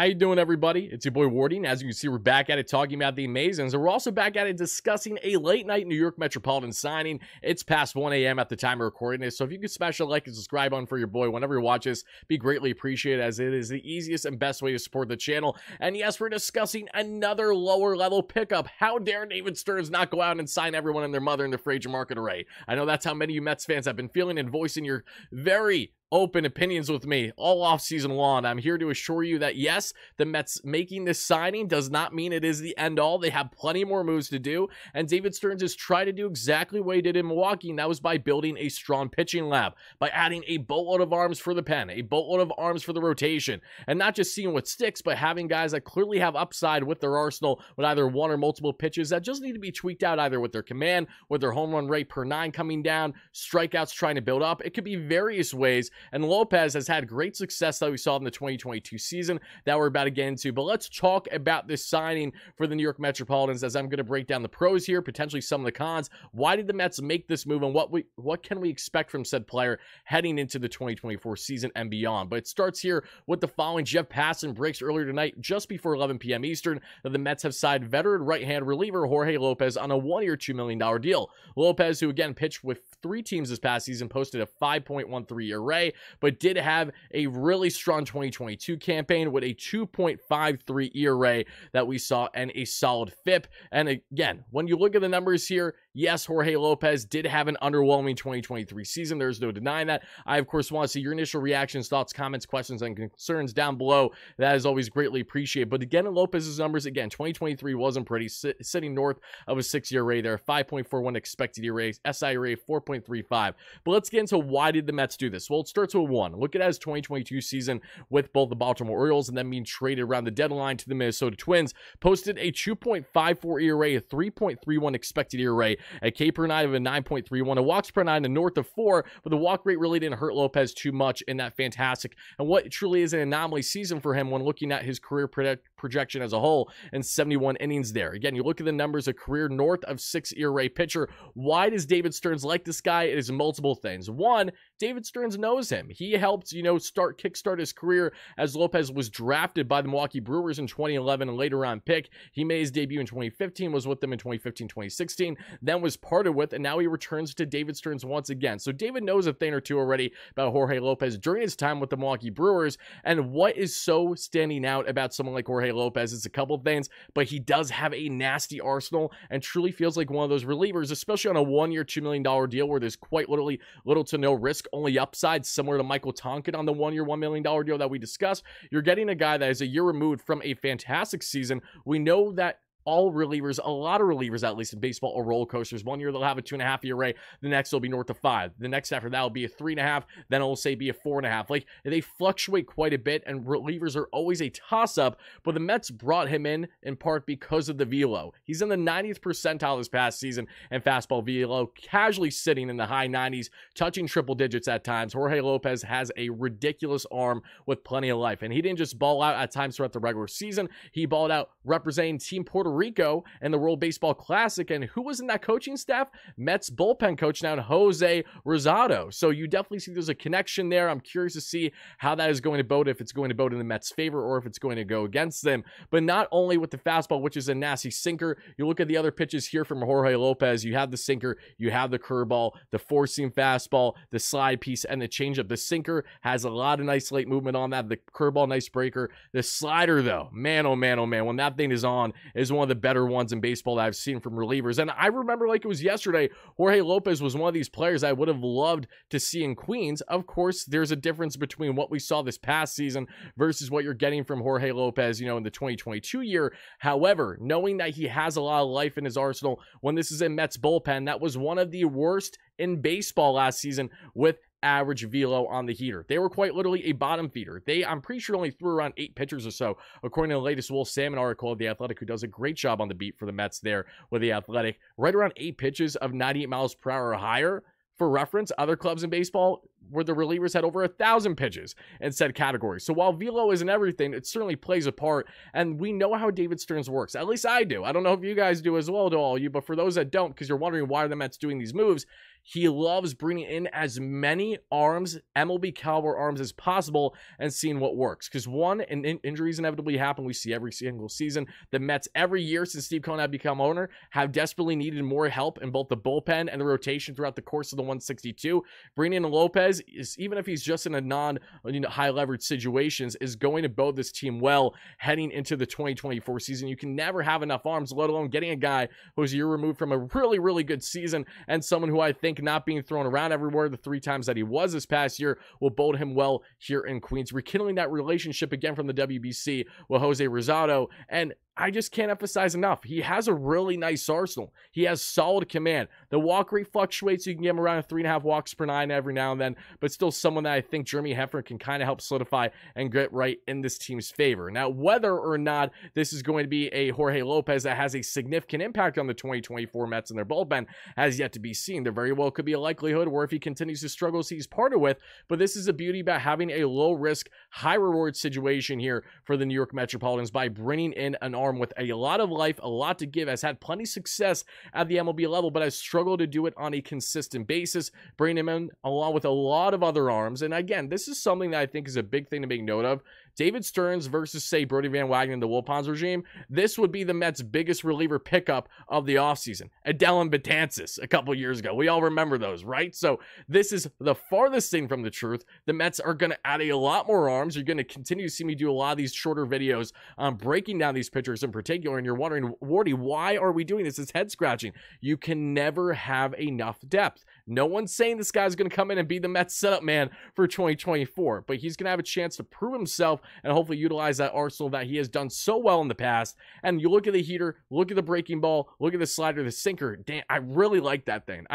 How you doing, everybody? It's your boy Wardy, and as you can see, we're back at it talking about the Amazons, and we're also back at it discussing a late-night New York Metropolitan signing. It's past 1 a.m. at the time of recording this, so if you could smash a like and subscribe on for your boy whenever you watch this, be greatly appreciated, as it is the easiest and best way to support the channel. And yes, we're discussing another lower-level pickup. How dare David Stearns not go out and sign everyone and their mother in the Frazier market array? I know that's how many of you Mets fans have been feeling and voicing your very open opinions with me all off season long. I'm here to assure you that yes, the Mets making this signing does not mean it is the end all. They have plenty more moves to do, and David Stearns has tried to do exactly what he did in Milwaukee, and that was by building a strong pitching lab, by adding a boatload of arms for the pen, a boatload of arms for the rotation, and not just seeing what sticks, but having guys that clearly have upside with their arsenal with either one or multiple pitches that just need to be tweaked out, either with their command, with their home run rate per 9 coming down, strikeouts trying to build up. It could be various ways. And Lopez has had great success that we saw in the 2022 season that we're about to get into. But let's talk about this signing for the New York Metropolitans, as I'm going to break down the pros here, potentially some of the cons. Why did the Mets make this move, and what can we expect from said player heading into the 2024 season and beyond? But it starts here with the following. Jeff Passan breaks earlier tonight, just before 11 p.m. Eastern, that the Mets have signed veteran right-hand reliever Jorge Lopez on a one-year, $2 million deal. Lopez, who again pitched with 3 teams this past season, posted a 5.13 ERA, but did have a really strong 2022 campaign with a 2.53 ERA that we saw and a solid FIP. And again, when you look at the numbers here, yes, Jorge Lopez did have an underwhelming 2023 season. There's no denying that. I, of course, want to see your initial reactions, thoughts, comments, questions, and concerns down below. That is always greatly appreciated. But again, in Lopez's numbers, again, 2023 wasn't pretty, sitting north of a 6 ERA there, 5.41 expected ERA, SIRA 4.35. But let's get into why did the Mets do this? Well, it starts with one. Look at his 2022 season with both the Baltimore Orioles and then being traded around the deadline to the Minnesota Twins. Posted a 2.54 ERA, a 3.31 expected ERA, a K per 9 of a 9.31, a walks per 9 a north of 4, but the walk rate really didn't hurt Lopez too much in that fantastic and what truly is an anomaly season for him when looking at his career projection as a whole, and 71 innings there. Again, you look at the numbers, a career north of 6 ERA pitcher. Why does David Stearns like this guy? It is multiple things. One, David Stearns knows him. He helped, kickstart his career as Lopez was drafted by the Milwaukee Brewers in 2011 and later round pick. He made his debut in 2015, was with them in 2015, 2016, then was parted with, and now he returns to David Stearns once again. So David knows a thing or two already about Jorge Lopez during his time with the Milwaukee Brewers. And what is so standing out about someone like Jorge Lopez is a couple of things, but he does have a nasty arsenal and truly feels like one of those relievers, especially on a one-year, $2 million deal where there's quite literally little to no risk, only upside, similar to Michael Tonkin on the one-year, $1 million deal that we discussed. You're getting a guy that is a year removed from a fantastic season. We know that all relievers, a lot of relievers, at least in baseball, are roller coasters. 1 year they'll have a 2.5 ERA, the next will be north of 5. The next after that will be a 3.5, then it'll say be a 4.5. Like, they fluctuate quite a bit, and relievers are always a toss-up. But the Mets brought him in part because of the velo. He's in the 90th percentile this past season and fastball velo, casually sitting in the high 90s, touching triple digits at times. Jorge Lopez has a ridiculous arm with plenty of life, and he didn't just ball out at times throughout the regular season. He balled out representing Team Puerto Rico and the World Baseball Classic. And who was in that coaching staff? Mets bullpen coach now, Jose Rosado. So you definitely see there's a connection there. I'm curious to see how that is going to bode, if it's going to bode in the Mets' favor or if it's going to go against them. But not only with the fastball, which is a nasty sinker, you look at the other pitches here from Jorge Lopez. You have the sinker, you have the curveball, the four-seam fastball, the slide piece, and the changeup. The sinker has a lot of nice late movement on that. The curveball, nice breaker. The slider, though, man, oh man, when that thing is on, is one of the better ones in baseball that I've seen from relievers. And I remember like it was yesterday, Jorge Lopez was one of these players I would have loved to see in Queens. Of course, there's a difference between what we saw this past season versus what you're getting from Jorge Lopez, in the 2022 year. However, knowing that he has a lot of life in his arsenal, when this is in Mets bullpen, that was one of the worst in baseball last season with average velo on the heater. They were quite literally a bottom feeder. I'm pretty sure only threw around 8 pitchers or so, according to the latest Will Salmon article of The Athletic, who does a great job on the beat for the Mets there with The Athletic. Right around 8 pitches of 98 miles per hour or higher. For reference, other clubs in baseball, where the relievers had over 1,000 pitches in said category. So while velo isn't everything, it certainly plays a part, and we know how David Stearns works. At least I do. I don't know if you guys do as well, to all of you, but for those that don't, because you're wondering why are the Mets doing these moves, he loves bringing in as many arms, MLB caliber arms as possible, and seeing what works. Because one, injuries inevitably happen. We see every single season. The Mets every year since Steve Cohen had become owner have desperately needed more help in both the bullpen and the rotation throughout the course of the 162. Bringing in Lopez, even if he's just in a high leverage situations, is going to bode this team well heading into the 2024 season. You can never have enough arms, let alone getting a guy who's a year removed from a really, really good season, and someone who I think not being thrown around everywhere the 3 times that he was this past year will bode him well here in Queens, rekindling that relationship again from the WBC with Jose Rosado. And I just can't emphasize enough, he has a really nice arsenal. He has solid command. The walk rate fluctuates, so you can get him around 3.5 walks per 9 every now and then, but still someone that I think Jeremy Hefner can kind of help solidify and get right in this team's favor. Now, whether or not this is going to be a Jorge Lopez that has a significant impact on the 2024 Mets and their bullpen has yet to be seen. There very well could be a likelihood where if he continues to struggle, he's parted with, but this is the beauty about having a low-risk, high-reward situation here for the New York Metropolitans by bringing in an arm with a lot of life, a lot to give, has had plenty of success at the MLB level, but has struggled to do it on a consistent basis, bringing him in along with a lot of other arms. And again, this is something that I think is a big thing to make note of. David Stearns versus, say, Brodie Van Wagenen in the Wilpons regime, this would be the Mets' biggest reliever pickup of the offseason. Adelin Betances a couple years ago. We all remember those, right? So this is the farthest thing from the truth. The Mets are going to add a lot more arms. You're going to continue to see me do a lot of these shorter videos breaking down these pitchers in particular, and you're wondering, Wardy, why are we doing this? It's head-scratching. You can never have enough depth. No one's saying this guy's going to come in and be the Mets setup man for 2024, but he's going to have a chance to prove himself and hopefully utilize that arsenal that he has done so well in the past. And you look at the heater, look at the breaking ball, look at the slider, the sinker. Damn, I really like that thing.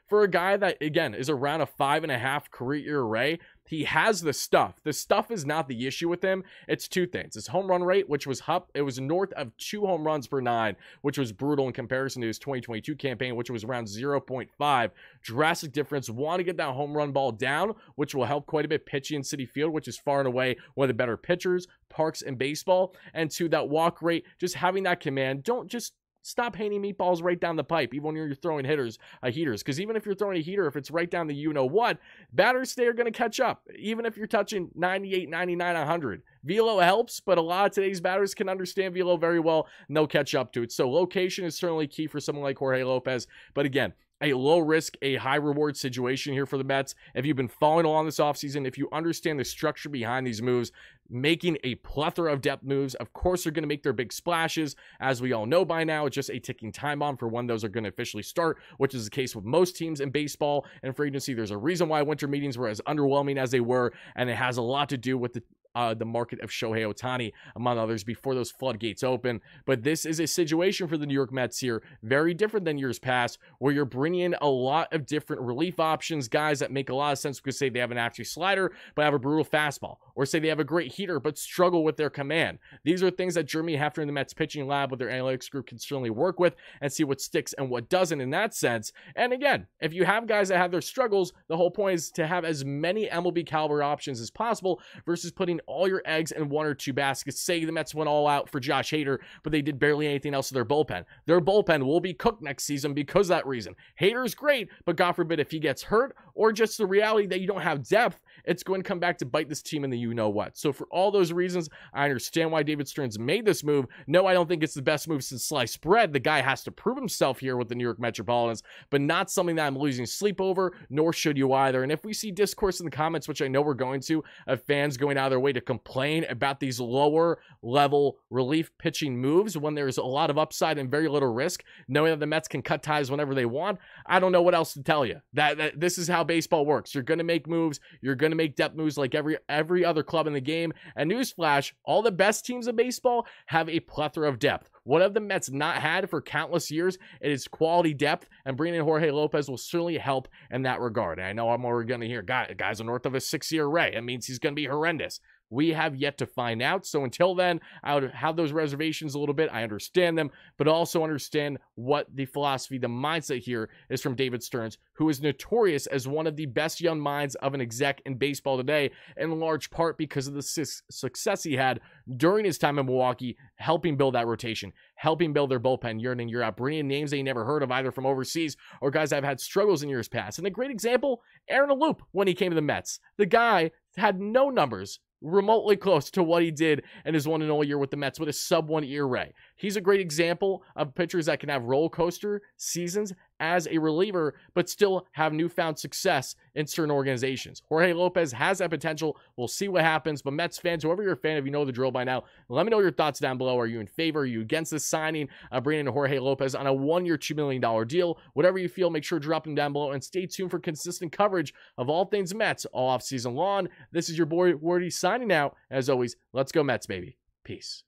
For a guy that, again, is around a 5.5 career ERA, he has the stuff. The stuff is not the issue with him. It's 2 things. His home run rate, which was up, it was north of 2 home runs per 9, which was brutal in comparison to his 2022 campaign, which was around 0.5. Drastic difference. Want to get that home run ball down, which will help quite a bit pitching in Citi Field, which is far and away one of the better pitchers, parks in baseball. And 2, that walk rate, just having that command. Don't just stop handing meatballs right down the pipe, even when you're throwing heaters. Because even if you're throwing a heater, if it's right down the you-know-what, batters today are going to catch up, even if you're touching 98, 99, 100. Velo helps, but a lot of today's batters can understand velo very well, and they'll catch up to it. So location is certainly key for someone like Jorge Lopez. But again, a low risk, a high reward situation here for the Mets. If you've been following along this offseason, if you understand the structure behind these moves, making a plethora of depth moves, of course they're going to make their big splashes. As we all know by now, it's just a ticking time bomb for when those are going to officially start, which is the case with most teams in baseball and free agency. There's a reason why winter meetings were as underwhelming as they were, and it has a lot to do with the market of Shohei Ohtani, among others, before those floodgates open. But this is a situation for the New York Mets here, very different than years past, where you're bringing in a lot of different relief options, guys that make a lot of sense because say they have an actually slider, but have a brutal fastball, or say they have a great heater, but struggle with their command. These are things that Jeremy Hefner and the Mets pitching lab with their analytics group can certainly work with and see what sticks and what doesn't in that sense. And again, if you have guys that have their struggles, the whole point is to have as many MLB caliber options as possible versus putting all your eggs in 1 or 2 baskets. Say the Mets went all out for Josh Hader, but they did barely anything else to their bullpen. Their bullpen will be cooked next season because of that reason. Hader's great, but God forbid if he gets hurt, or just the reality that you don't have depth, it's going to come back to bite this team in the you-know-what. So for all those reasons, I understand why David Stearns made this move. No, I don't think it's the best move since sliced bread. The guy has to prove himself here with the New York Metropolitans, but not something that I'm losing sleep over, nor should you either. And if we see discourse in the comments, which I know we're going to, of fans going out of their way to complain about these lower level relief pitching moves when there's a lot of upside and very little risk, knowing that the Mets can cut ties whenever they want, I don't know what else to tell you. That this is how baseball works. You're going to make moves. You're going to make depth moves like every other club in the game. And newsflash, all the best teams in baseball have a plethora of depth. What have the Mets not had for countless years? It is quality depth, and bringing in Jorge Lopez will certainly help in that regard. And I know I'm already going to hear, guys are north of a 6 ERA. It means he's going to be horrendous. We have yet to find out. So until then, I would have those reservations a little bit. I understand them, but also understand what the philosophy, the mindset here is from David Stearns, who is notorious as one of the best young minds of an exec in baseball today, in large part because of the success he had during his time in Milwaukee, helping build that rotation, helping build their bullpen year in and year out, bringing in names they never heard of either from overseas or guys that have had struggles in years past. And a great example, Aaron Aloop, when he came to the Mets. The guy had no numbers remotely close to what he did in his 1-0 year with the Mets with a sub-1 ERA. He's a great example of pitchers that can have roller coaster seasons as a reliever, but still have newfound success in certain organizations. Jorge Lopez has that potential. We'll see what happens, but Mets fans, whoever you're a fan of, you know the drill by now. Let me know your thoughts down below. Are you in favor? Are you against this signing of bringing in Jorge Lopez on a 1-year, $2 million deal? Whatever you feel, make sure to drop them down below and stay tuned for consistent coverage of all things Mets all off season long. This is your boy Wardy signing out. As always, let's go Mets, baby. Peace.